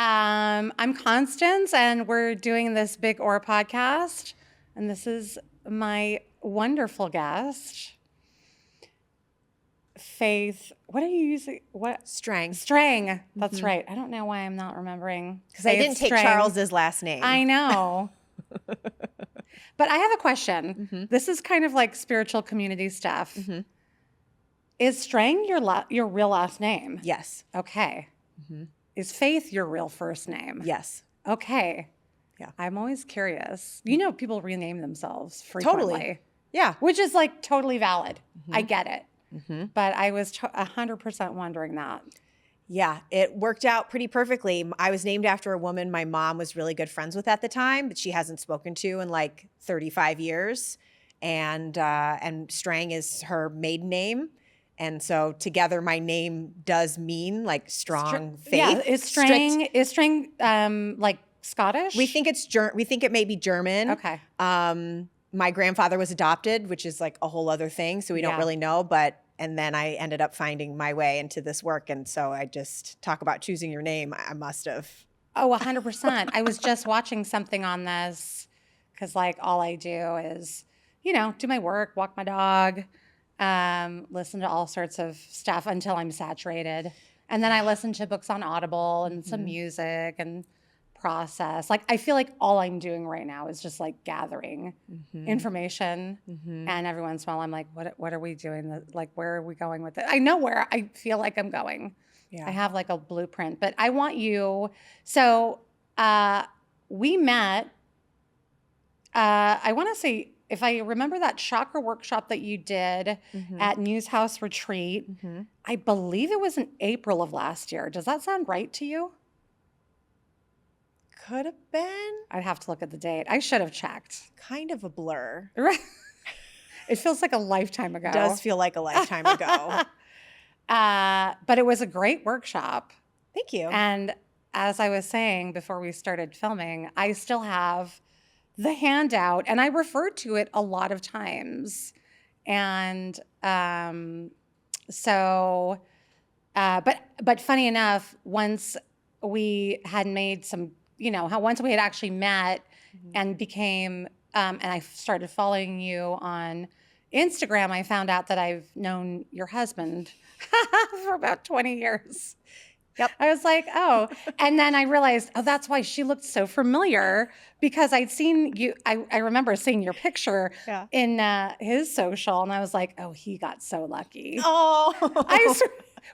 I'm Constance, and we're doing this Big Or podcast. And this is my wonderful guest, Faith. What are you using? What? Streng. Streng. That's right. I don't know why I'm not remembering. Because I didn't take Charles's last name. I know. But I have a question. Mm-hmm. This is kind of like spiritual community stuff. Mm-hmm. Is Streng your real last name? Yes. Okay. Mm-hmm. Is Faith your real first name? Yes. Okay. Yeah. I'm always curious. You know, people rename themselves frequently. Totally. Yeah. Which is like totally valid. Mm-hmm. I get it. Mm-hmm. But I was 100% wondering that. Yeah, it worked out pretty perfectly. I was named after a woman my mom was really good friends with at the time, but she hasn't spoken to in like 35 years. And Streng is her maiden name. And so together, my name does mean like strong faith. Yeah, is Streng like Scottish? We think it may be German. Okay. My grandfather was adopted, which is like a whole other thing, so we don't really know. And then I ended up finding my way into this work, and so I just talk about choosing your name. I must have. Oh, 100%. I was just watching something on this because like all I do is, do my work, walk my dog. Listen to all sorts of stuff until I'm saturated. And then I listen to books on Audible and some music and process. Like, I feel like all I'm doing right now is just like gathering information. Mm-hmm. And every once in a while I'm like, what are we doing? Like, where are we going with it? I know where I feel like I'm going. Yeah. I have like a blueprint, but I want you. So, we met, I want to say, if I remember that chakra workshop that you did at News House Retreat, I believe it was in April of last year. Does that sound right to you? Could have been. I'd have to look at the date. I should have checked. Kind of a blur. It feels like a lifetime ago. It does feel like a lifetime ago. But it was a great workshop. Thank you. And as I was saying before we started filming, I still have the handout, and I referred to it a lot of times. And but funny enough, once we had made some, once we had actually met and became, and I started following you on Instagram, I found out that I've known your husband for about 20 years. Yep. I was like, oh. And then I realized, oh, that's why she looked so familiar, because I'd seen you. I remember seeing your picture in his social, and I was like, oh, he got so lucky. Oh.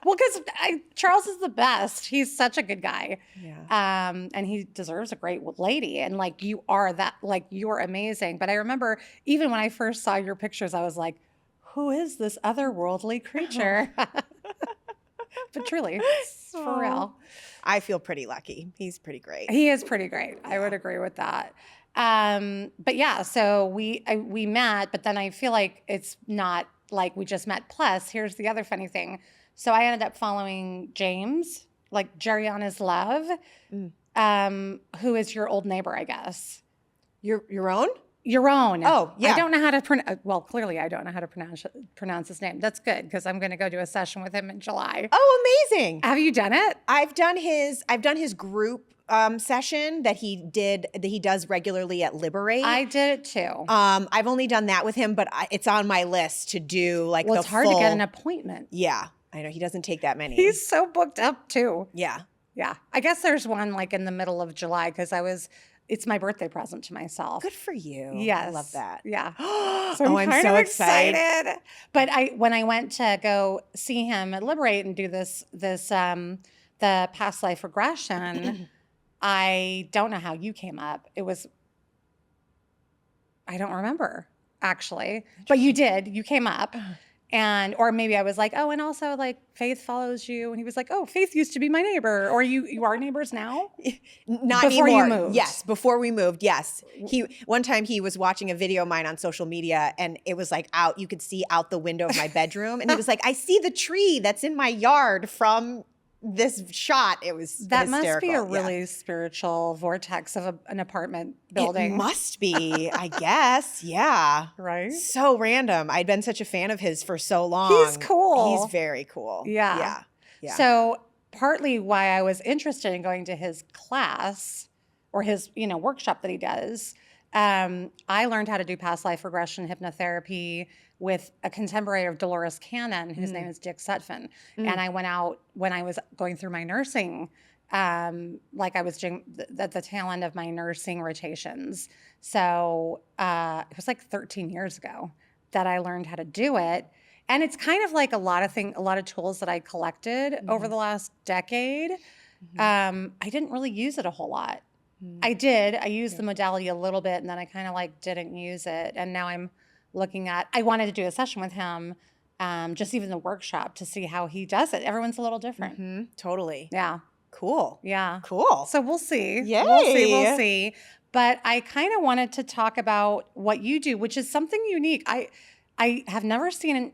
Because Charles is the best. He's such a good guy. Yeah. And he deserves a great lady. And like, you are that, like, you're amazing. But I remember even when I first saw your pictures, I was like, who is this otherworldly creature? But truly, for real. I feel pretty lucky. He's pretty great. He is pretty great. Yeah. I would agree with that. But yeah, so we met, but then I feel like it's not like we just met. Plus, here's the other funny thing. So I ended up following James, like Jeriana's Love, who is your old neighbor, I guess. Your own? Your own. Oh, yeah. I don't know how to pronounce. Well, clearly I don't know how to pronounce his name. That's good, because I'm going to go do a session with him in July. Oh, amazing! Have you done it? I've done his group session that he does regularly at Liberate. I did it too. I've only done that with him, but it's on my list to do like well, it's hard to get an appointment. Yeah, I know he doesn't take that many. He's so booked up too. Yeah. Yeah. I guess there's one like in the middle of July, because it's my birthday present to myself. Good for you. Yes. I love that. Yeah. So I'm so excited. But when I went to go see him at Liberate and do the past life regression, I don't know how you came up. I don't remember actually, but you did. You came up. Or maybe I was like, oh, and also like Faith follows you. And he was like, oh, Faith used to be my neighbor. Or you are neighbors now? Not before anymore. You moved. Yes, before we moved. Yes. One time he was watching a video of mine on social media, and it was like you could see out the window of my bedroom. And he was like, I see the tree that's in my yard from this shot. It was that hysterical. Must be a really spiritual vortex of an apartment building. It must be, I guess. Yeah. Right? So random. I'd been such a fan of his for so long. He's cool. He's very cool. Yeah. Yeah. So partly why I was interested in going to his class or his, workshop that he does. I learned how to do past life regression hypnotherapy with a contemporary of Dolores Cannon, whose name is Dick Sutphin. And I went out when I was going through my nursing, like I was doing the tail end of my nursing rotations. So it was like 13 years ago that I learned how to do it. And it's kind of like a lot of tools that I collected over the last decade. I didn't really use it a whole lot. I did. I used the modality a little bit, and then I kind of like didn't use it. And now I'm looking at, I wanted to do a session with him, just even the workshop to see how he does it. Everyone's a little different. Totally. Yeah. Cool. Yeah. Cool. So we'll see. Yay. We'll see. But I kind of wanted to talk about what you do, which is something unique. I have never seen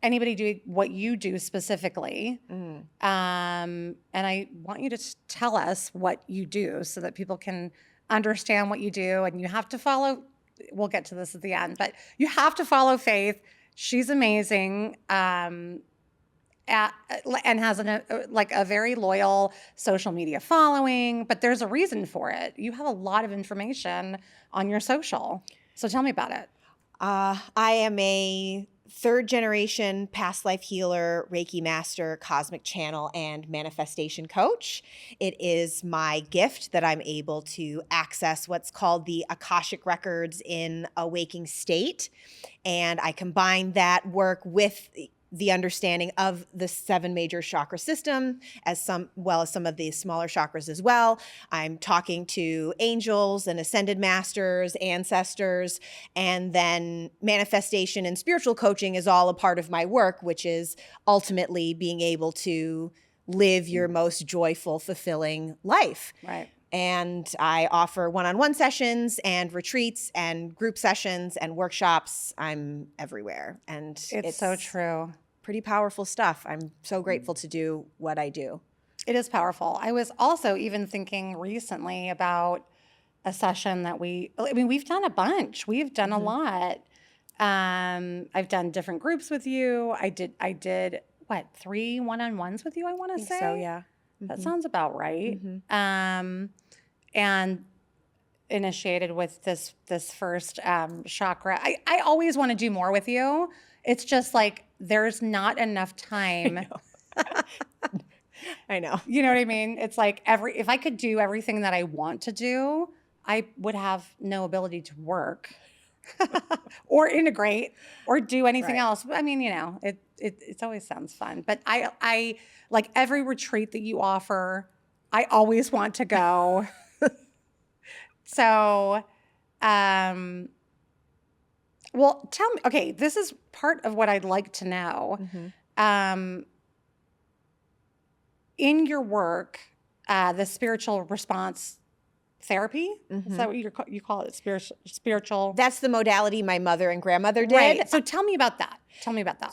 anybody do what you do specifically. And I want you to tell us what you do so that people can understand what you do. And you have to follow, we'll get to this at the end, but you have to follow Faith. She's amazing. And has a very loyal social media following, but there's a reason for it. You have a lot of information on your social. So tell me about it. I am a third generation past life healer, Reiki master, cosmic channel, and manifestation coach. It is my gift that I'm able to access what's called the Akashic records in a waking state. And I combine that work with the understanding of the 7 major chakra system as some of the smaller chakras as well. I'm talking to angels and ascended masters, ancestors, and then manifestation and spiritual coaching is all a part of my work, which is ultimately being able to live your most joyful, fulfilling life. Right. And I offer one-on-one sessions and retreats and group sessions and workshops. I'm everywhere. And it's so true. Pretty powerful stuff. I'm so grateful to do what I do. It is powerful. I was also even thinking recently about a session that we've done a bunch. We've done a lot. I've done different groups with you. I did what, 3 one-on-ones with you, I want to say? So, yeah. That sounds about right. And initiated with this first chakra. I always want to do more with you. It's just like there's not enough time. I know. You know what I mean? It's like if I could do everything that I want to do, I would have no ability to work or integrate or do anything else. I mean, it always sounds fun. But I like every retreat that you offer, I always want to go. So, well, tell me, okay, this is part of what I'd like to know. In your work, the spiritual response therapy, is that what you call it? Spiritual? That's the modality my mother and grandmother did. Right. So tell me about that.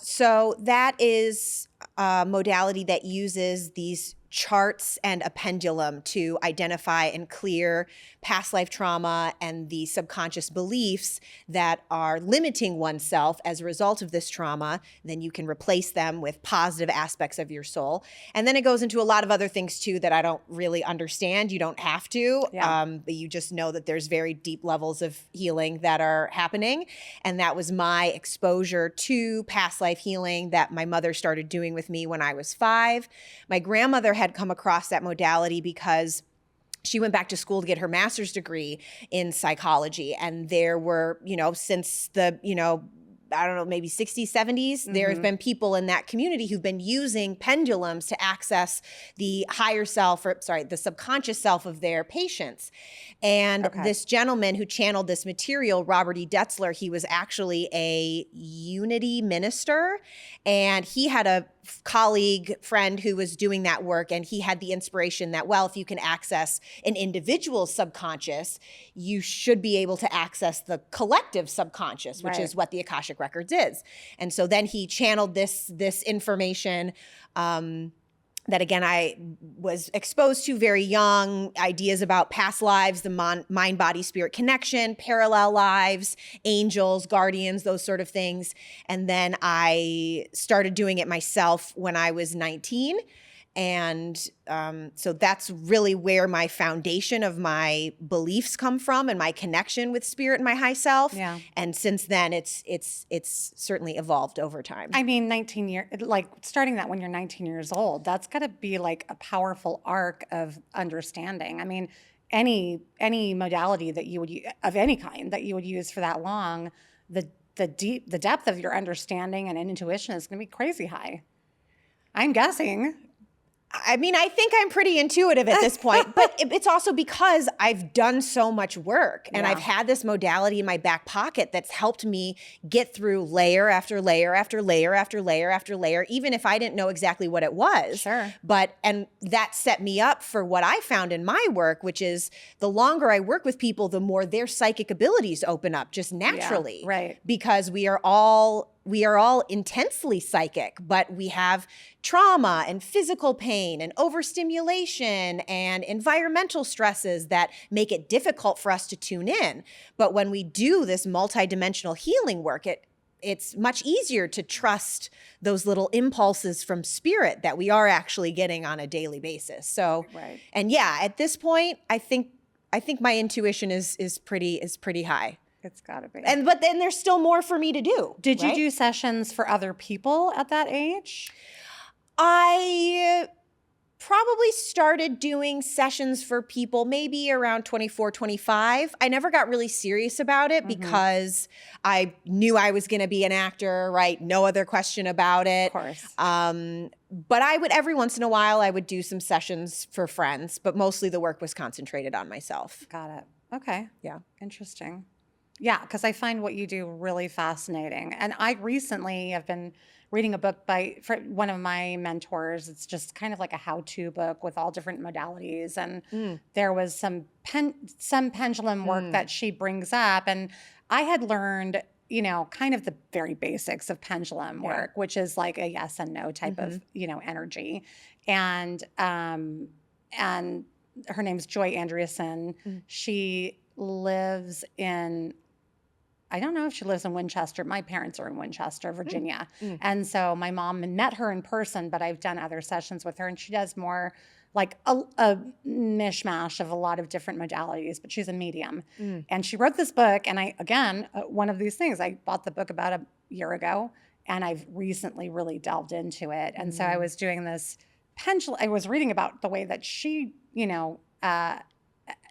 So that is a modality that uses these charts and a pendulum to identify and clear past life trauma and the subconscious beliefs that are limiting oneself as a result of this trauma. Then you can replace them with positive aspects of your soul. And then it goes into a lot of other things too that I don't really understand. You don't have to, but you just know that there's very deep levels of healing that are happening. And that was my exposure to past life healing that my mother started doing with me when I was 5. My grandmother had come across that modality because she went back to school to get her master's degree in psychology. And there were, since the, I don't know, maybe 60s, 70s, there have been people in that community who've been using pendulums to access the higher self, the subconscious self of their patients. And this gentleman who channeled this material, Robert E. Detzler, he was actually a unity minister. And he had a friend who was doing that work. And he had the inspiration that, well, if you can access an individual's subconscious, you should be able to access the collective subconscious, which is what the Akashic Records is. And so then he channeled this information that, again, I was exposed to very young, ideas about past lives, the mind-body-spirit connection, parallel lives, angels, guardians, those sort of things. And then I started doing it myself when I was 19. And so that's really where my foundation of my beliefs come from and my connection with spirit and my high self. Yeah. And since then, it's certainly evolved over time. I mean, 19 years, like starting that when you're 19 years old, that's got to be like a powerful arc of understanding. I mean, any modality that you would of any kind that you would use for that long, the depth of your understanding and intuition is going to be crazy high. I'm guessing. I mean, I think I'm pretty intuitive at this point, but it's also because I've done so much work and I've had this modality in my back pocket that's helped me get through layer after layer after layer after layer after layer, even if I didn't know exactly what it was. Sure. And that set me up for what I found in my work, which is the longer I work with people, the more their psychic abilities open up just naturally. Yeah, right. Because we are all intensely psychic, but we have trauma and physical pain and overstimulation and environmental stresses that make it difficult for us to tune in. But when we do this multidimensional healing work, it's much easier to trust those little impulses from spirit that we are actually getting on a daily basis. So, right. And yeah, at this point, I think my intuition is pretty high. It's got to be. But then there's still more for me to do. Did you right? do sessions for other people at that age? I probably started doing sessions for people maybe around 24, 25. I never got really serious about it because I knew I was going to be an actor, right? No other question about it. Of course. But I would, every once in a while, I would do some sessions for friends, but mostly the work was concentrated on myself. Got it. Okay. Yeah. Interesting. Yeah, because I find what you do really fascinating. And I recently have been reading a book for one of my mentors. It's just kind of like a how-to book with all different modalities. And there was some pendulum work that she brings up. And I had learned, kind of the very basics of pendulum work, which is like a yes and no type of, energy. And her name's Joy Andreasen. She lives in, I don't know if she lives in Winchester. My parents are in Winchester, Virginia. And so my mom met her in person, but I've done other sessions with her. And she does more like a mishmash of a lot of different modalities, but she's a medium. And she wrote this book. And one of these things, I bought the book about a year ago, and I've recently really delved into it. And so I was doing this pendulum. I was reading about the way that she,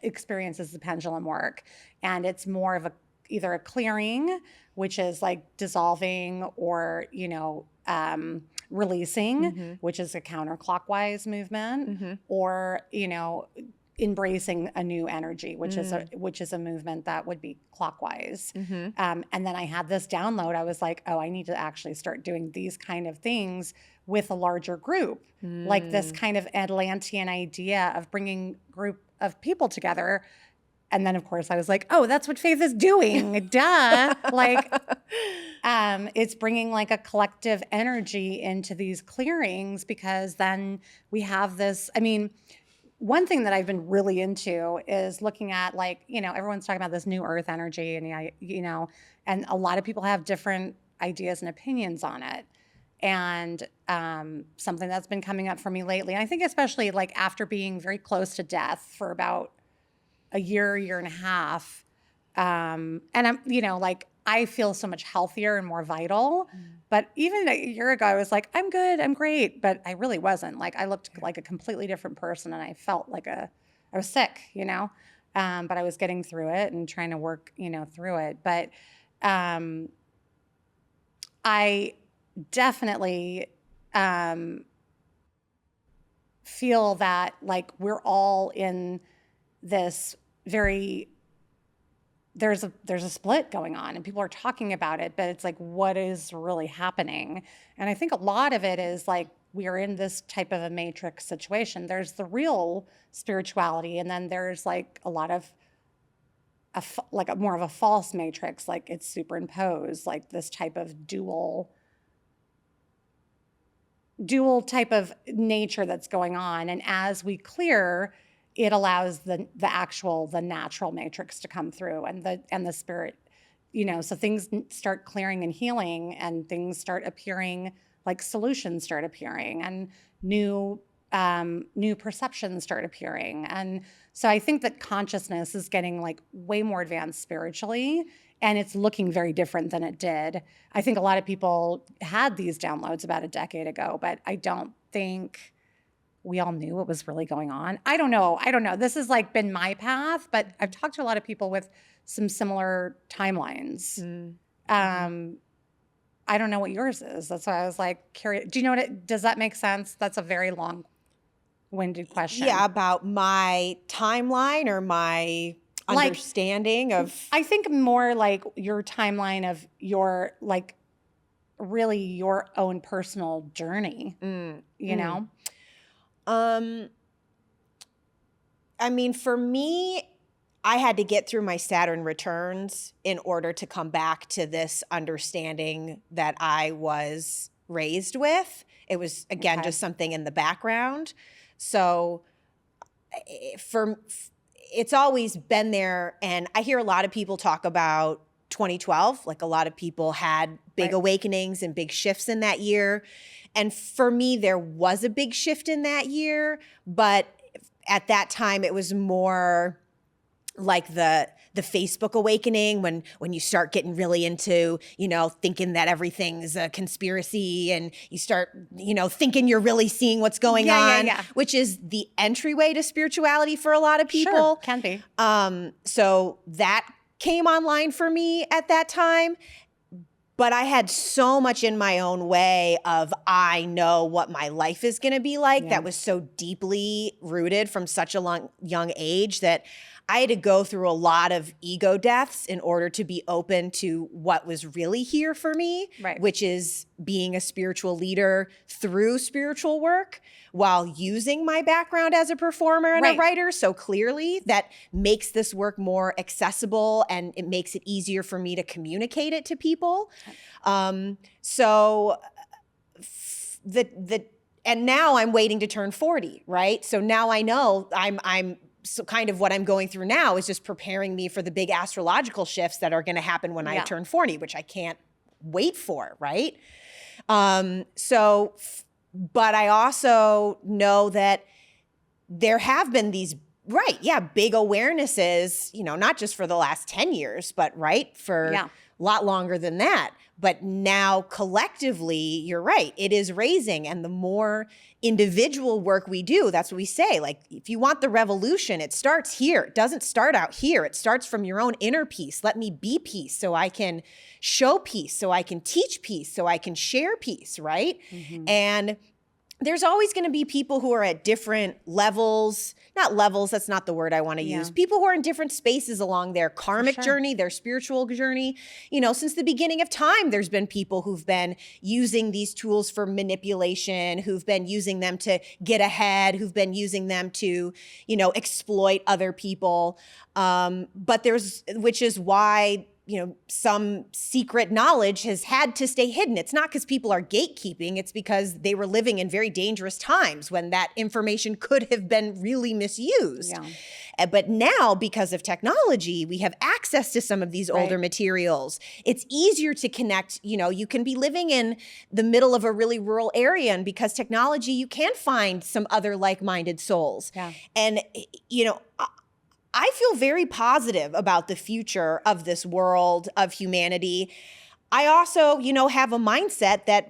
experiences the pendulum work. And it's more of either a clearing, which is like dissolving, or, releasing, which is a counterclockwise movement, or, embracing a new energy, which is a movement that would be clockwise. And then I had this download. I was like, oh, I need to actually start doing these kind of things with a larger group, like this kind of Atlantean idea of bringing group of people together. And then, of course, I was like, oh, that's what Faith is doing. Duh. Like, it's bringing like a collective energy into these clearings, because then we have this, I mean, one thing that I've been really into is looking at, like, everyone's talking about this new earth energy, and, and a lot of people have different ideas and opinions on it. And something that's been coming up for me lately, and I think especially like after being very close to death for about a year and a half. And I'm, like, I feel so much healthier and more vital. But even a year ago, I was like, I'm good, I'm great. But I really wasn't. Like, I looked like a completely different person, and I felt like I was sick, but I was getting through it and trying to work, through it. But I definitely feel that, like, we're all in this there's a split going on, and people are talking about it, but it's like, what is really happening? And I think a lot of it is like, we are in this type of a matrix situation. There's the real spirituality, and then there's like a lot of more of a false matrix, like it's superimposed, like this type of dual type of nature that's going on. And as we clear, it allows the natural matrix to come through, and the spirit, so things start clearing and healing, and things start appearing, like solutions start appearing, and new new perceptions start appearing. And so I think that consciousness is getting like way more advanced spiritually, and it's looking very different than it did. I think a lot of people had these downloads about a decade ago, but I don't think we all knew what was really going on. I don't know. This has like been my path, but I've talked to a lot of people with some similar timelines. I don't know what yours is. That's why I was like curious. Do you know does that make sense? That's a very long-winded question. Yeah, about my timeline or my understanding of. I think more like your timeline of your, like, really your own personal journey, you know? I mean, for me, I had to get through my Saturn returns in order to come back to this understanding that I was raised with. It was, again, just something in the background. So it's always been there. And I hear a lot of people talk about 2012, like a lot of people had big awakenings and big shifts in that year. And for me, there was a big shift in that year, but at that time it was more like the Facebook awakening when you start getting really into, thinking that everything's a conspiracy, and you start, thinking you're really seeing what's going on, which is the entryway to spirituality for a lot of people. Sure, can be. So that came online for me at that time. But I had so much in my own way of, I know what my life is going to be like. That was so deeply rooted from such a young age that I had to go through a lot of ego deaths in order to be open to what was really here for me, which is being a spiritual leader through spiritual work while using my background as a performer and a writer so clearly. That makes this work more accessible, and it makes it easier for me to communicate it to people. And now I'm waiting to turn 40, right? So now I know so kind of what I'm going through now is just preparing me for the big astrological shifts that are going to happen when I turn 40, which I can't wait for, right? But I also know that there have been these, big awarenesses, not just for the last 10 years, but for a lot longer than that. But now collectively, you're right, it is raising. And the more individual work we do, that's what we say. Like, if you want the revolution, it starts here. It doesn't start out here. It starts from your own inner peace. Let me be peace so I can show peace, so I can teach peace, so I can share peace, right? And there's always going to be people who are at different levels, not levels, that's not the word I want to use. People who are in different spaces along their karmic journey, their spiritual journey. Since the beginning of time, there's been people who've been using these tools for manipulation, who've been using them to get ahead, who've been using them to, exploit other people. Which is why some secret knowledge has had to stay hidden. It's not because people are gatekeeping. It's because they were living in very dangerous times when that information could have been really misused. But now, because of technology, we have access to some of these older materials. It's easier to connect. You can be living in the middle of a really rural area, and because technology, you can find some other like-minded souls. And, I feel very positive about the future of this world, of humanity. I also, have a mindset that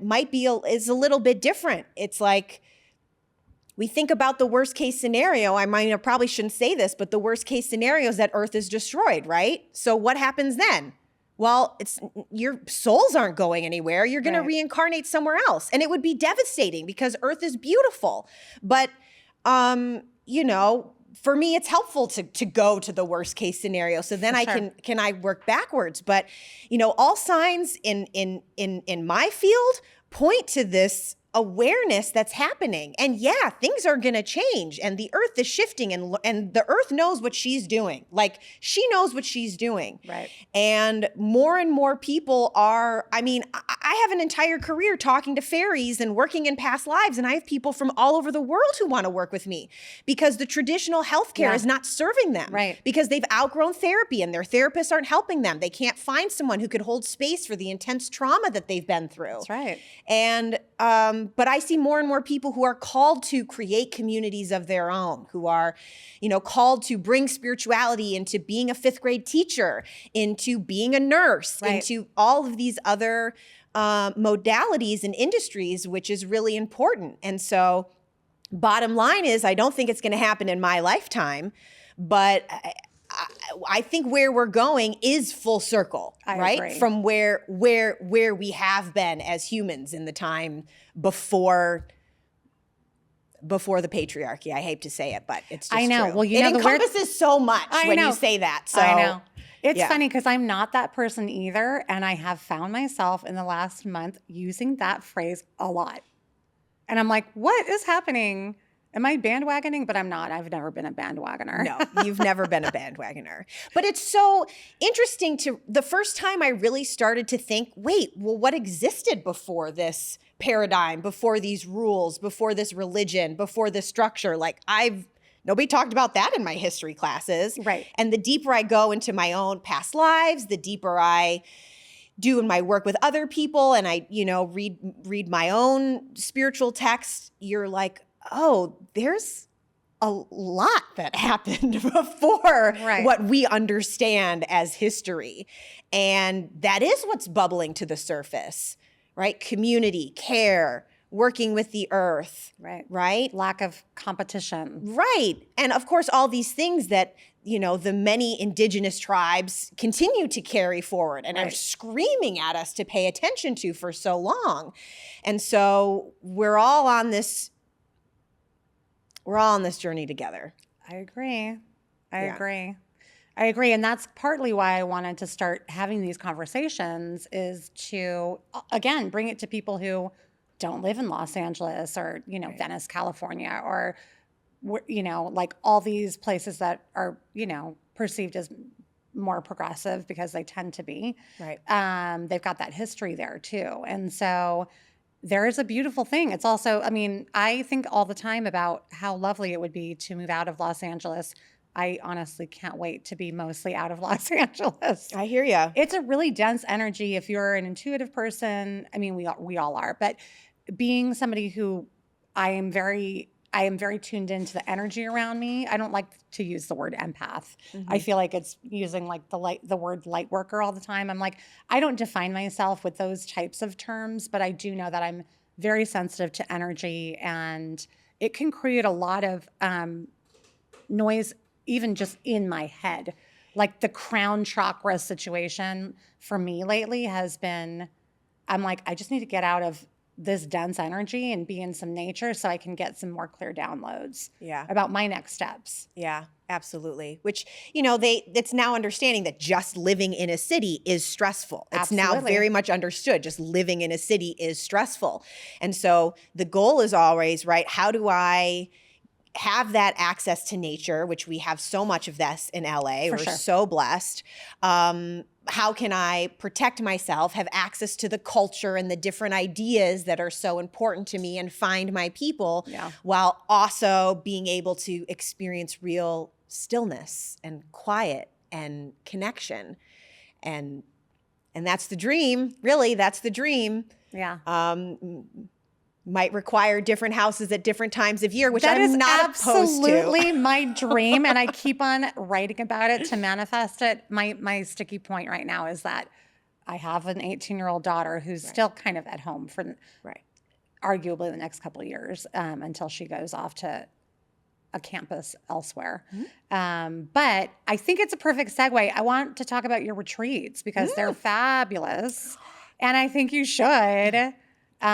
is a little bit different. It's like, we think about the worst case scenario. I probably shouldn't say this, but the worst case scenario is that Earth is destroyed, right? So what happens then? Well, your souls aren't going anywhere. You're going to reincarnate somewhere else. And it would be devastating because Earth is beautiful. But, for me, it's helpful to go to the worst case scenario. So then can I work backwards? But, all signs in my field point to this awareness that's happening. And things are going to change, and the Earth is shifting, and the Earth knows what she's doing. Like, she knows what she's doing. Right. And more people are, I have an entire career talking to fairies and working in past lives, and I have people from all over the world who want to work with me because the traditional healthcare is not serving them. Right. Because they've outgrown therapy and their therapists aren't helping them. They can't find someone who could hold space for the intense trauma that they've been through. That's right. And But I see more and more people who are called to create communities of their own, who are, called to bring spirituality into being a fifth grade teacher, into being a nurse, Right. into all of these other modalities and industries, which is really important. And so bottom line is, I don't think it's going to happen in my lifetime, but I think where we're going is full circle, right? agree. From where we have been as humans in the time before the patriarchy. I hate to say it, but it's just I know. true. Well, it encompasses so much when you say that. So I know. It's yeah. funny because I'm not that person either. And I have found myself in the last month using that phrase a lot. And I'm like, what is happening? Am I bandwagoning? But I'm not. I've never been a bandwagoner. No, you've never been a bandwagoner. But it's so interesting the first time I really started to think, wait, well, what existed before this paradigm, before these rules, before this religion, before this structure? Like nobody talked about that in my history classes. Right. And the deeper I go into my own past lives, the deeper I do in my work with other people, and I, read my own spiritual texts, you're like, oh, there's a lot that happened before what we understand as history. And that is what's bubbling to the surface, right? Community, care, working with the earth, right? Lack of competition. Right. And of course, all these things that, the many indigenous tribes continue to carry forward and are screaming at us to pay attention to for so long. And so we're all on this journey together. I agree. I agree. And that's partly why I wanted to start having these conversations, is to, again, bring it to people who don't live in Los Angeles or, Venice, California, or, like all these places that are, perceived as more progressive because they tend to be. Right. They've got that history there too. And so there is a beautiful thing. It's also, I think all the time about how lovely it would be to move out of Los Angeles. I honestly can't wait to be mostly out of Los Angeles. I hear you. It's a really dense energy. If you're an intuitive person, we all are, but being somebody who I am very tuned into the energy around me. I don't like to use the word empath. Mm-hmm. I feel like it's using like the word light worker all the time. I'm like, I don't define myself with those types of terms, but I do know that I'm very sensitive to energy, and it can create a lot of noise, even just in my head. Like the crown chakra situation for me lately has been, I'm like, I just need to get out of this dense energy and be in some nature so I can get some more clear downloads about my next steps. Yeah, absolutely. Which, it's now understanding that just living in a city is stressful. It's now very much understood. Just living in a city is stressful. And so the goal is always, right, how do I have that access to nature, which we have so much of this in LA. We're so blessed. How can I protect myself, have access to the culture and the different ideas that are so important to me, and find my people while also being able to experience real stillness and quiet and connection. And that's the dream, really, that's the dream. Yeah. Might require different houses at different times of year, which that I'm not opposed to. That is absolutely my dream, and I keep on writing about it to manifest it. My sticky point right now is that I have an 18-year-old daughter who's still kind of at home for arguably the next couple of years until she goes off to a campus elsewhere. Mm-hmm. But I think it's a perfect segue. I want to talk about your retreats because they're fabulous, and I think you should. So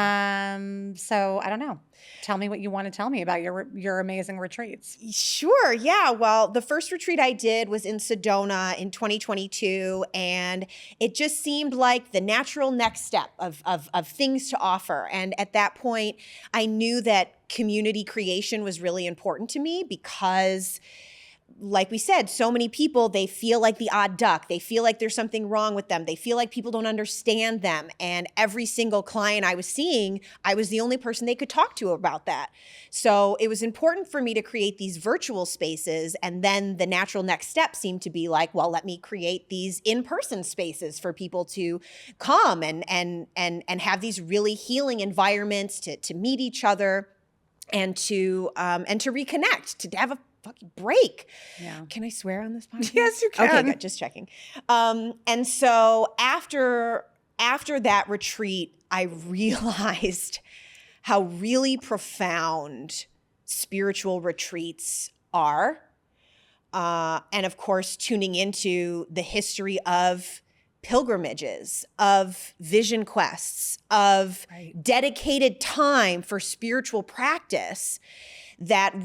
I don't know. Tell me what you want to tell me about your amazing retreats. Sure. Yeah. Well, the first retreat I did was in Sedona in 2022, and it just seemed like the natural next step of things to offer. And at that point, I knew that community creation was really important to me because like we said, so many people, they feel like the odd duck. They feel like there's something wrong with them. They feel like people don't understand them. And every single client I was seeing, I was the only person they could talk to about that. So it was important for me to create these virtual spaces. And then the natural next step seemed to be like, well, let me create these in-person spaces for people to come and have these really healing environments to meet each other and to reconnect, to have a fucking break. Yeah. Can I swear on this podcast? Yes, you can. Okay, good. Just checking. And so after that retreat, I realized how really profound spiritual retreats are. And of course, tuning into the history of pilgrimages, of vision quests, of dedicated time for spiritual practice that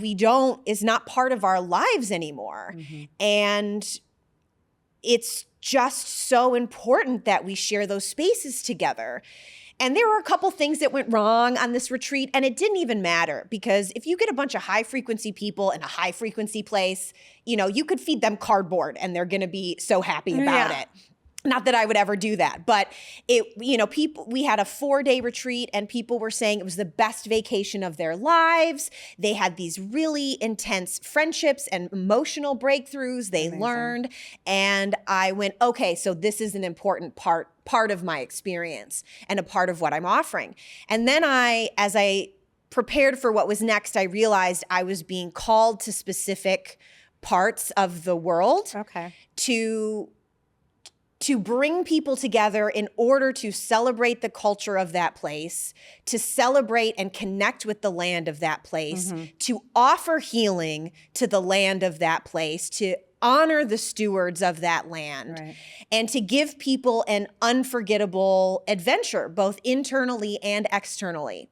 is not part of our lives anymore. Mm-hmm. And it's just so important that we share those spaces together. And there were a couple things that went wrong on this retreat, and it didn't even matter, because if you get a bunch of high frequency people in a high frequency place, you could feed them cardboard and they're going to be so happy about it. Not that I would ever do that, but we had a 4-day retreat and people were saying it was the best vacation of their lives. They had these really intense friendships and emotional breakthroughs they learned. And I went, okay, so this is an important part of my experience and a part of what I'm offering. And then as I prepared for what was next, I realized I was being called to specific parts of the world to bring people together in order to celebrate the culture of that place, to celebrate and connect with the land of that place, to offer healing to the land of that place, to honor the stewards of that land, and to give people an unforgettable adventure, both internally and externally.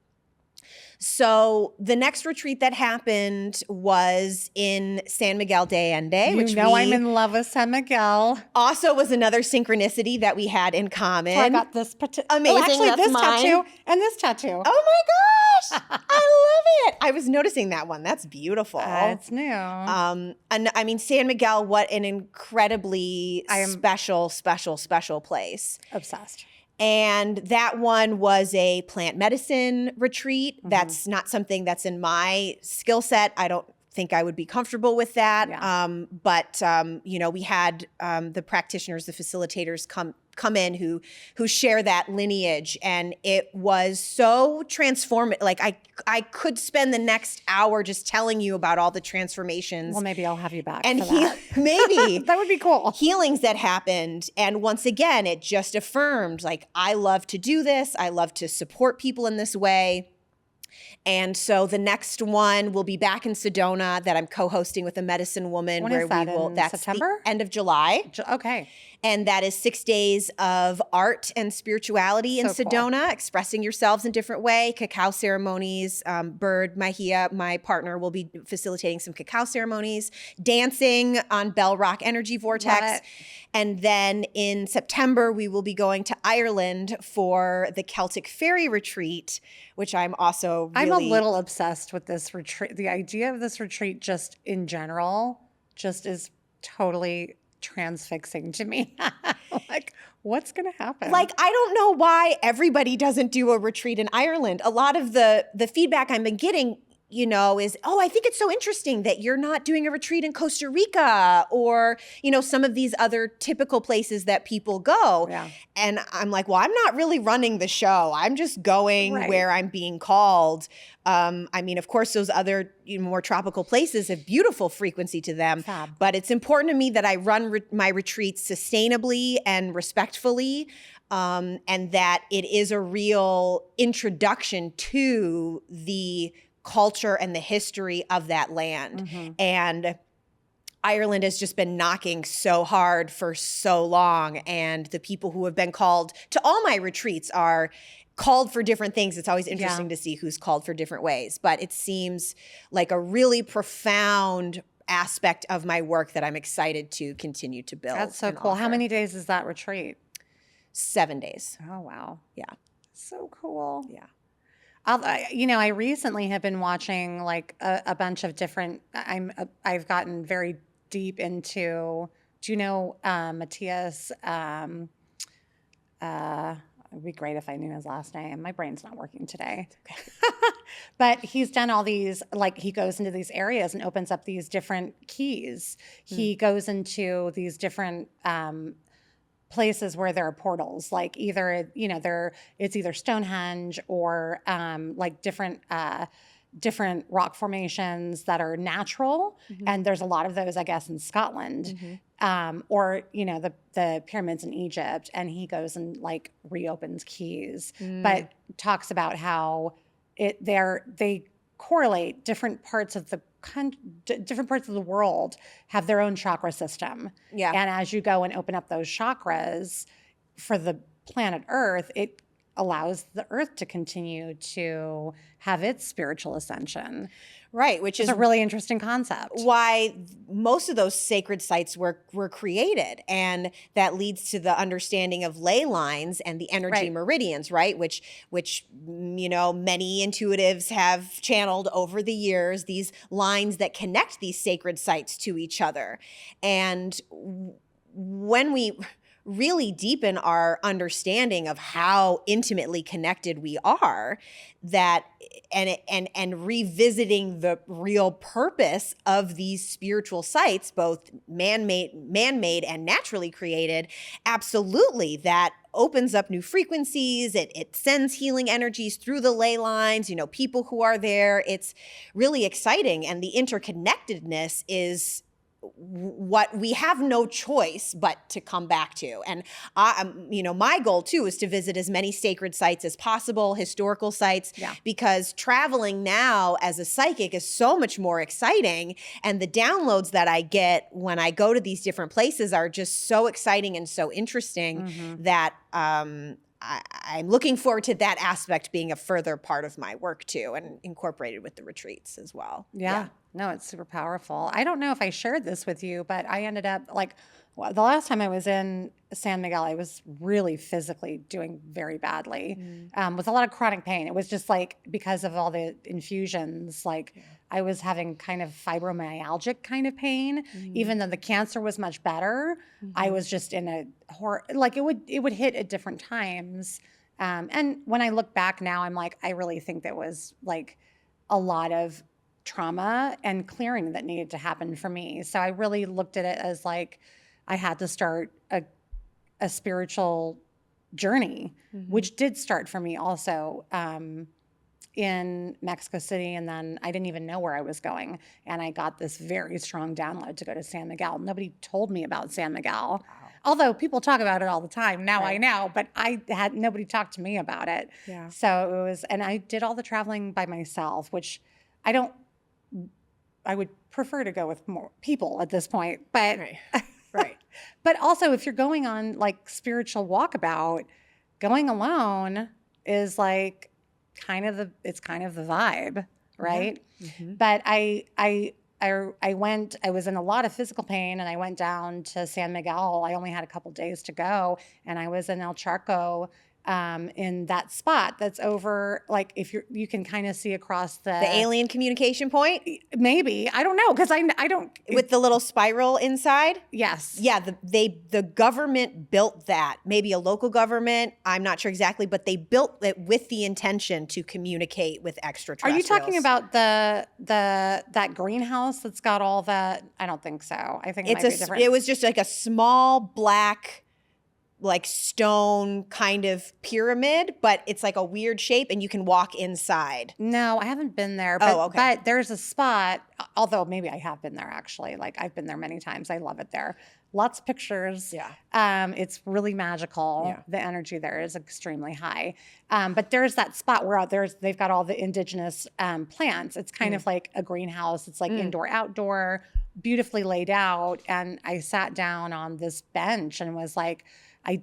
So the next retreat that happened was in San Miguel de Allende. I'm in love with San Miguel. Also was another synchronicity that we had in common. So I got this amazing. Actually, that's this mine. tattoo and this tattoo. Oh my gosh, I love it. I was noticing that one. That's beautiful. It's new. And I mean, San Miguel, what an incredibly special place. Obsessed. And that one was a plant medicine retreat. That's not something that's in my skill set. I don't think I would be comfortable with that. Yeah. But we had the practitioners, the facilitators come in who share that lineage, and it was so transformative. Like I could spend the next hour just telling you about all the transformations. Well, maybe I'll have you back and for that. Maybe that would be cool. Healings that happened, and once again, it just affirmed, like, I love to do this. I love to support people in this way. And so the next one will be back in Sedona that I'm co-hosting with a medicine woman. When is that, that's September? The end of July. Okay. And that is 6 days of art and spirituality in Sedona, cool. Expressing yourselves in different way, cacao ceremonies. Bird Mahia, my partner, will be facilitating some cacao ceremonies, dancing on Bell Rock Energy Vortex. And then in September, we will be going to Ireland for the Celtic Fairy Retreat, which I'm also really... I'm a little obsessed with this retreat. The idea of this retreat just in general just is totally transfixing to me. Like, what's going to happen? Like, I don't know why everybody doesn't do a retreat in Ireland. A lot of the feedback I've been getting, is, I think it's so interesting that you're not doing a retreat in Costa Rica or, some of these other typical places that people go. Yeah. And I'm like, well, I'm not really running the show. I'm just going where I'm being called. I mean, of course, those other more tropical places have beautiful frequency to them. Fab. But it's important to me that I run my retreats sustainably and respectfully, and that it is a real introduction to the culture and the history of that land. And Ireland has just been knocking so hard for so long. And the people who have been called to all my retreats are called for different things. It's always interesting to see who's called for different ways. But it seems like a really profound aspect of my work that I'm excited to continue to build. That's so cool. Offer. How many days is that retreat? 7 days. Oh, wow. Yeah. So cool. Yeah. I recently have been watching like a bunch of different, I've gotten very deep into, do you know Matthias? It'd be great if I knew his last name. My brain's not working today. But he's done all these, like he goes into these areas and opens up these different keys. He goes into these different places where there are portals, like either, it's either Stonehenge or like different rock formations that are natural. And there's a lot of those, I guess, in Scotland. Or, the pyramids in Egypt, and he goes and like reopens keys, but talks about how they correlate different parts of the different parts of the world have their own chakra system. Yeah. And as you go and open up those chakras for the planet Earth, it allows the Earth to continue to have its spiritual ascension. Right, which is a really interesting concept. Why most of those sacred sites were created, and that leads to the understanding of ley lines and the energy meridians, right? Which many intuitives have channeled over the years, these lines that connect these sacred sites to each other. And when we really deepen our understanding of how intimately connected we are, that and revisiting the real purpose of these spiritual sites, both man-made and naturally created, absolutely, that opens up new frequencies. It sends healing energies through the ley lines, people who are there. It's really exciting. And the interconnectedness is what we have no choice but to come back to. And my goal too is to visit as many sacred sites as possible, historical sites, because traveling now as a psychic is so much more exciting. And the downloads that I get when I go to these different places are just so exciting and so interesting that I'm looking forward to that aspect being a further part of my work too, and incorporated with the retreats as well. Yeah. No, it's super powerful. I don't know if I shared this with you, but I ended up the last time I was in San Miguel, I was really physically doing very badly with a lot of chronic pain. It was just like because of all the infusions, I was having kind of fibromyalgic kind of pain, even though the cancer was much better. I was just in a it would hit at different times. And when I look back now, I'm like, I really think there was like a lot of trauma and clearing that needed to happen for me. So I really looked at it as like I had to start a spiritual journey, which did start for me also in Mexico City. And then I didn't even know where I was going. And I got this very strong download to go to San Miguel. Nobody told me about San Miguel. Wow. Although people talk about it all the time. Now I know, but nobody talked to me about it. Yeah. So it was, and I did all the traveling by myself, which I would prefer to go with more people at this point, but but also if you're going on like spiritual walkabout, going alone is like kind of the vibe, right? But I was in a lot of physical pain, and I went down to San Miguel. I only had a couple days to go, and I was in El Charco, in that spot that's over, like if you can kind of see across the alien communication point. Maybe, I don't know, because I don't with the little spiral inside. Yes, yeah. The government built that. Maybe a local government. I'm not sure exactly, but they built it with the intention to communicate with extraterrestrials. Are you talking about that greenhouse that's got all that? I don't think so. I think it was just like a small black, like stone kind of pyramid, but it's like a weird shape and you can walk inside. No, I haven't been there, but, but there's a spot, although maybe I have been there actually. Like I've been there many times. I love it there. Lots of pictures. Yeah. It's really magical. Yeah. The energy there is extremely high. But there's that spot where they've got all the indigenous plants. It's kind of like a greenhouse. It's like indoor, outdoor, beautifully laid out. And I sat down on this bench and was like, I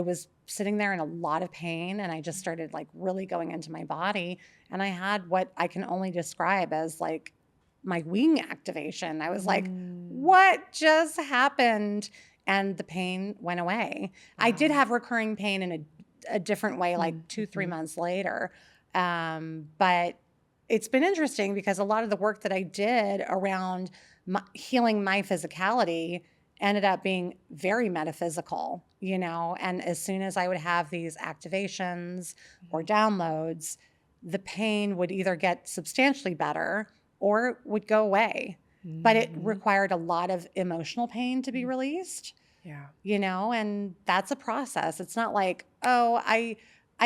was sitting there in a lot of pain, and I just started like really going into my body, and I had what I can only describe as like my wing activation. I was like, what just happened? And the pain went away. Wow. I did have recurring pain in a different way, like 2-3 months later. But it's been interesting because a lot of the work that I did around healing my physicality ended up being very metaphysical, you know, and as soon as I would have these activations or downloads, the pain would either get substantially better or would go away. But it required a lot of emotional pain to be released. Yeah. You know, and that's a process. It's not like, oh, I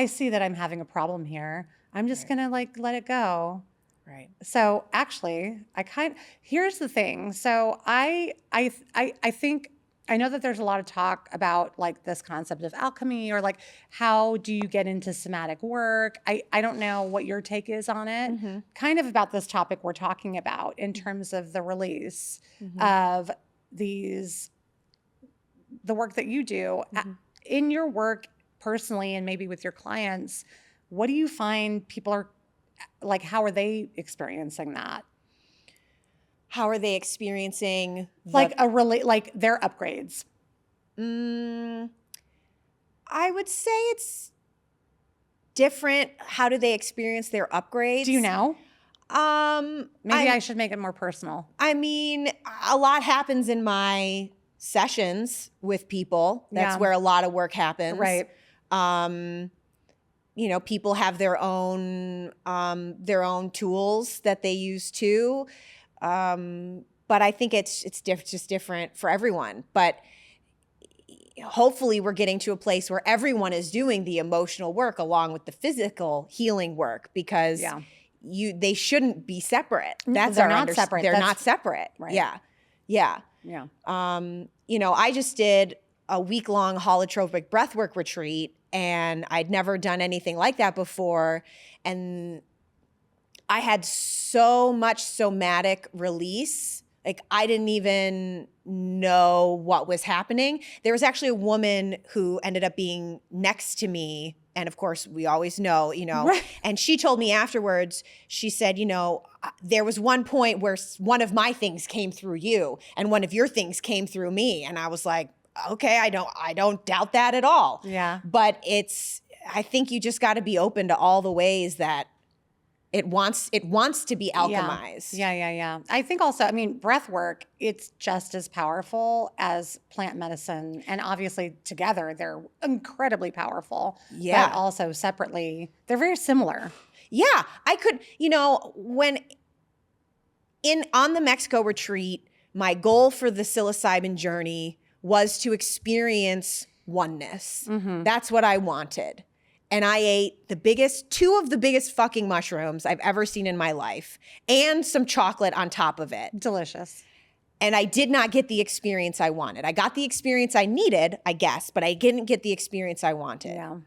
see that I'm having a problem here. I'm just going to like let it go. Right. So actually, here's the thing. So I think I know that there's a lot of talk about like this concept of alchemy or like how do you get into somatic work? I don't know what your take is on it. Kind of about this topic we're talking about in terms of the release of the work that you do. In your work personally and maybe with your clients, what do you find people are like, how are they experiencing that? How are they experiencing like their upgrades? I would say it's different. How do they experience their upgrades? Do you know? Maybe I should make it more personal. I mean, a lot happens in my sessions with people. That's where a lot of work happens. Right. You know, people have their own tools that they use too. But I think it's just different for everyone. But hopefully we're getting to a place where everyone is doing the emotional work along with the physical healing work, because they shouldn't be separate. They're not separate. They're not separate. Right. Yeah. Yeah. Yeah. You know, I just did a week-long holotropic breathwork retreat, and I'd never done anything like that before. And I had so much somatic release. Like, I didn't even know what was happening. There was actually a woman who ended up being next to me. And of course, we always know, you know, right. And she told me afterwards, she said, you know, there was one point where one of my things came through you and one of your things came through me. And I was like, okay, I don't doubt that at all. Yeah. But I think you just got to be open to all the ways that it wants to be alchemized. Yeah. I think also, I mean, breath work, it's just as powerful as plant medicine. And obviously together, they're incredibly powerful. Yeah. But also separately, they're very similar. Yeah. I could, you know, on the Mexico retreat, my goal for the psilocybin journey was to experience oneness. Mm-hmm. That's what I wanted. And I ate two of the biggest fucking mushrooms I've ever seen in my life, and some chocolate on top of it. Delicious. And I did not get the experience I wanted. I got the experience I needed, I guess, but I didn't get the experience I wanted. Yeah.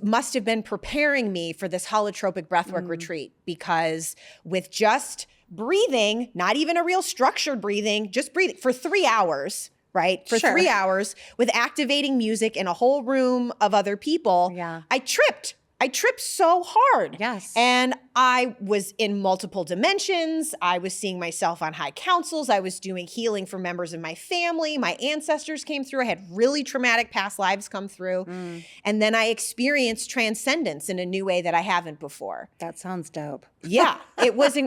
Must have been preparing me for this holotropic breathwork retreat, because with just breathing, not even a real structured breathing, just breathing for 3 hours, right? For 3 hours with activating music in a whole room of other people. Yeah. I tripped so hard. Yes. And I was in multiple dimensions. I was seeing myself on high councils. I was doing healing for members of my family. My ancestors came through. I had really traumatic past lives come through. And then I experienced transcendence in a new way that I haven't before. That sounds dope. Yeah. It was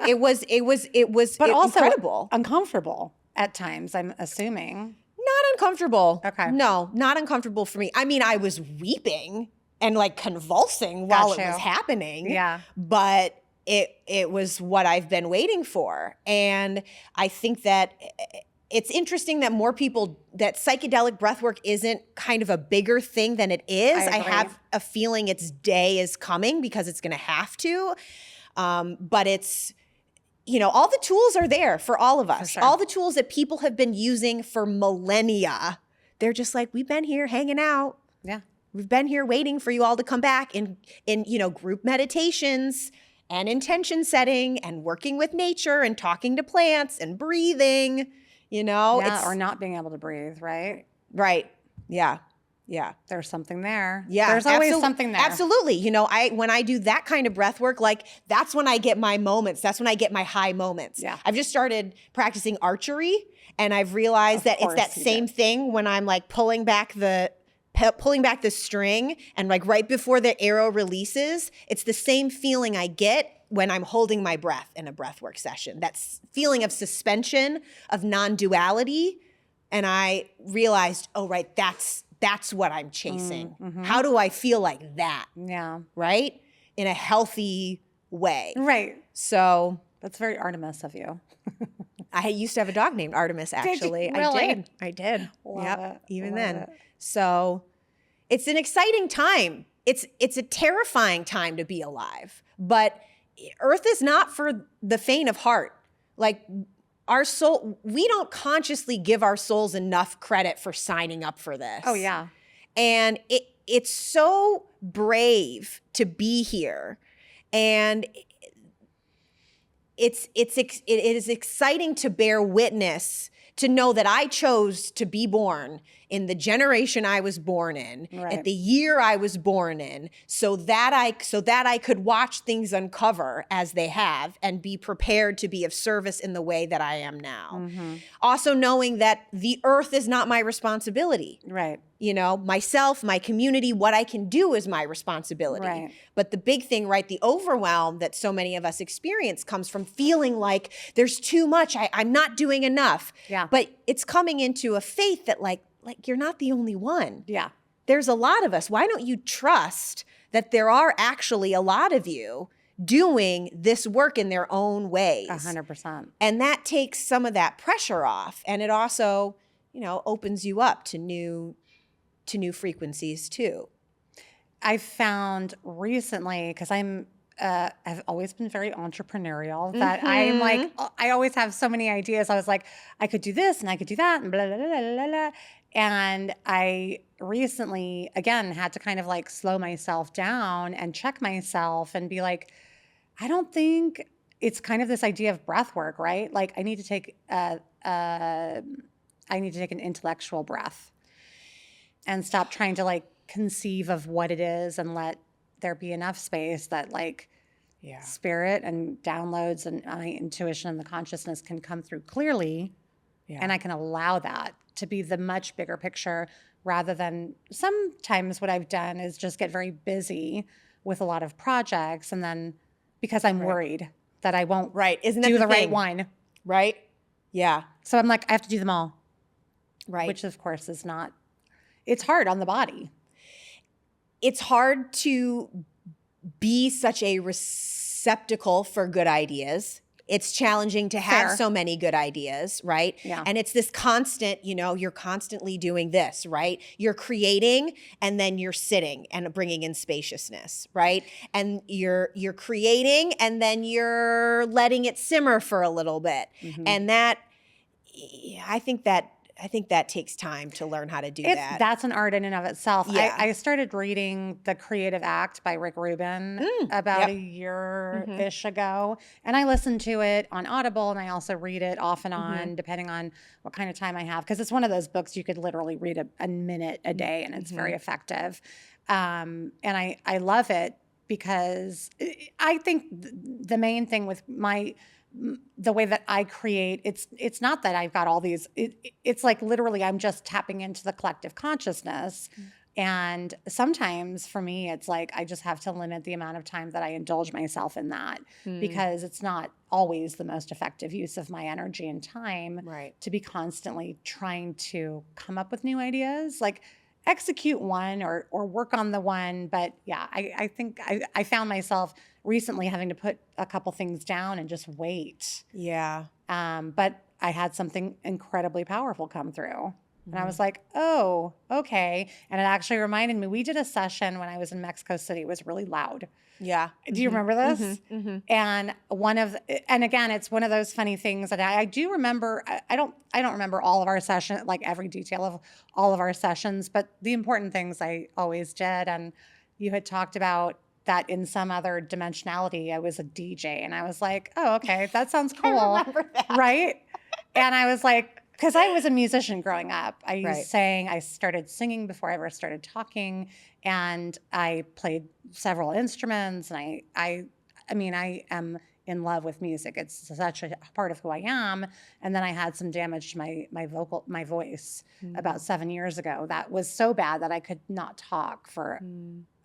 also incredible. Uncomfortable at times, I'm assuming. Not uncomfortable. Okay. No, not uncomfortable for me. I mean, I was weeping and like convulsing while it was happening. Yeah. But it was what I've been waiting for. And I think that it's interesting that that psychedelic breathwork isn't kind of a bigger thing than it is. I have a feeling its day is coming because it's going to have to. But it's, you know, all the tools are there for all of us. Sure. All the tools that people have been using for millennia. They're just like, we've been here hanging out. Yeah. We've been here waiting for you all to come back in you know, group meditations and intention setting and working with nature and talking to plants and breathing, you know. Yeah, or not being able to breathe, right? Right. Yeah. Yeah. There's something there. Yeah. There's always something there. Absolutely. You know, when I do that kind of breath work, like that's when I get my moments. That's when I get my high moments. Yeah. I've just started practicing archery, and I've realized that it's that same thing when I'm like pulling back the string, and like right before the arrow releases, it's the same feeling I get when I'm holding my breath in a breathwork session. That feeling of suspension, of non-duality. And I realized, oh, right, that's what I'm chasing. Mm-hmm. How do I feel like that? Yeah. Right? In a healthy way. Right. So That's very Artemis of you. I used to have a dog named Artemis, actually. Did you really? I did. Love Yep. it. Even Love then. it. So it's an exciting time. It's a terrifying time to be alive. But Earth is not for the faint of heart. Like our soul, we don't consciously give our souls enough credit for signing up for this. Oh, yeah. And it's so brave to be here. And it is exciting to bear witness, to know that I chose to be born in the generation I was born in, Right. at the year I was born in, so that I could watch things uncover as they have and be prepared to be of service in the way that I am now. Mm-hmm. Also knowing that the earth is not my responsibility. Right. You know, myself, my community, what I can do is my responsibility. Right. But the big thing, right, the overwhelm that so many of us experience comes from feeling like there's too much, I'm not doing enough. Yeah. But it's coming into a faith that like you're not the only one. Yeah. There's a lot of us. Why don't you trust that there are actually a lot of you doing this work in their own ways? 100%. And that takes some of that pressure off. And it also, you know, opens you up to new frequencies too. I've found recently, because I've always been very entrepreneurial, that I'm like, I always have so many ideas. I was like, I could do this and I could do that and blah, blah, blah, blah, blah, blah. And I recently, again, had to kind of like slow myself down and check myself and be like, I don't think it's kind of this idea of breath work, right? Like I need to take an intellectual breath and stop trying to like conceive of what it is and let there be enough space that like spirit and downloads and my intuition and the consciousness can come through clearly. Yeah. And I can allow that to be the much bigger picture rather than sometimes what I've done is just get very busy with a lot of projects. And then because I'm worried that I won't Isn't that do the right thing? one. Right? Yeah. So I'm like, I have to do them all. Right. Which of course is not, it's hard on the body. It's hard to be such a receptacle for good ideas. It's challenging to have so many good ideas, right? Yeah. And it's this constant, you know, you're constantly doing this, right? You're creating and then you're sitting and bringing in spaciousness, right? And you're creating and then you're letting it simmer for a little bit. Mm-hmm. And that, I think that takes time to learn how to do that. That's an art in and of itself. Yeah. I started reading The Creative Act by Rick Rubin about a year-ish ago. And I listened to it on Audible, and I also read it off and on, depending on what kind of time I have. Because it's one of those books you could literally read a minute a day, and it's very effective. And I love it because I think the main thing with the way that I create, it's not that I've got all these, it's like literally I'm just tapping into the collective consciousness. And sometimes for me, it's like I just have to limit the amount of time that I indulge myself in that because it's not always the most effective use of my energy and time to be constantly trying to come up with new ideas. Like execute one or work on the one. But yeah, I think I found myself recently having to put a couple things down and just wait. Yeah. But I had something incredibly powerful come through. And I was like, oh, okay. And it actually reminded me, we did a session when I was in Mexico City. It was really loud. Yeah. Do you remember this? And and again, it's one of those funny things that I do remember. I don't remember all of our session, like every detail of all of our sessions, but the important things I always did. And you had talked about that in some other dimensionality, I was a DJ, and I was like, oh, okay, that sounds cool. I remember that. Right? And I was like, because I was a musician growing up. I started singing before I ever started talking, and I played several instruments, and I mean, I am in love with music. It's such a part of who I am. And then I had some damage to my voice about 7 years ago. That was so bad that I could not talk for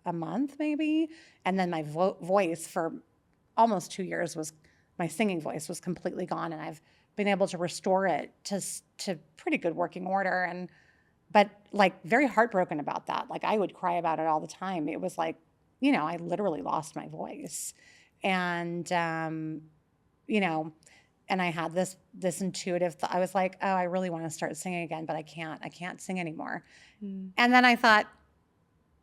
a month maybe. And then my voice for almost 2 years my singing voice was completely gone, and I've been able to restore it to pretty good working order. But like very heartbroken about that. Like I would cry about it all the time. It was like, I literally lost my voice. And, and I had this intuitive I was like, oh, I really want to start singing again, but I can't sing anymore. And then I thought,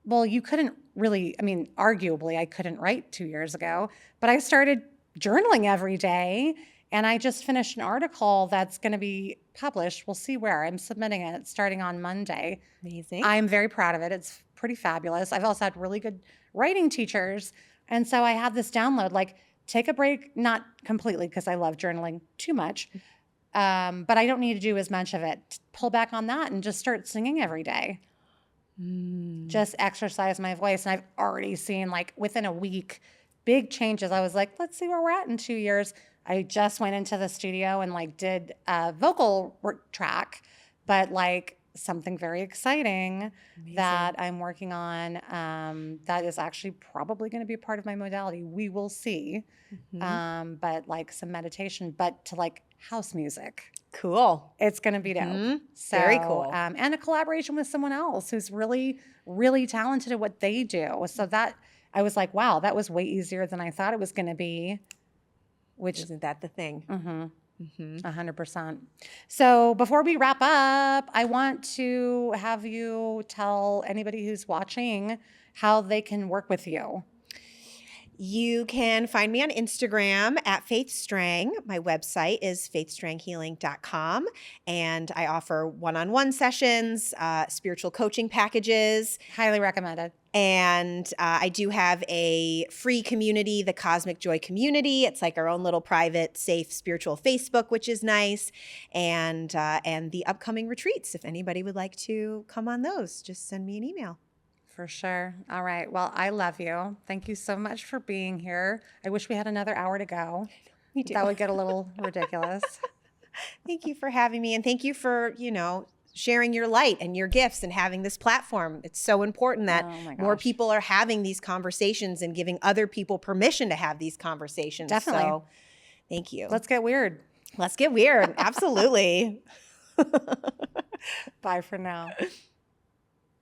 well, you couldn't really, arguably I couldn't write 2 years ago, but I started journaling every day. And I just finished an article that's going to be published. We'll see where. I'm submitting it starting on Monday. Amazing. I'm very proud of it. It's pretty fabulous. I've also had really good writing teachers. And so I had this download, like take a break, not completely because I love journaling too much, but I don't need to do as much of it. Pull back on that and just start singing every day. Just exercise my voice. And I've already seen like within a week, big changes. I was like, let's see where we're at in 2 years. I just went into the studio and like did a vocal track, but like something very exciting that I'm working on that is actually probably going to be a part of my modality. We will see. But like some meditation, but to like house music. Cool. It's going to be dope. So, very cool. And a collaboration with someone else who's really, really talented at what they do. So that I was like, wow, that was way easier than I thought it was going to be. Which isn't that the thing? 100%. So before we wrap up, I want to have you tell anybody who's watching how they can work with you. You can find me on Instagram at Faith Streng. My website is faithstrenghealing.com. And I offer one-on-one sessions, spiritual coaching packages. Highly recommended. And I do have a free community, the Cosmic Joy Community. It's like our own little private, safe, spiritual Facebook, which is nice. And the upcoming retreats. If anybody would like to come on those, just send me an email. For sure. All right. Well, I love you. Thank you so much for being here. I wish we had another hour to go. Me too. That would get a little ridiculous. Thank you for having me. And thank you for, sharing your light and your gifts and having this platform. It's so important that more people are having these conversations and giving other people permission to have these conversations. Definitely. So thank you. Let's get weird. Let's get weird. Absolutely. Bye for now.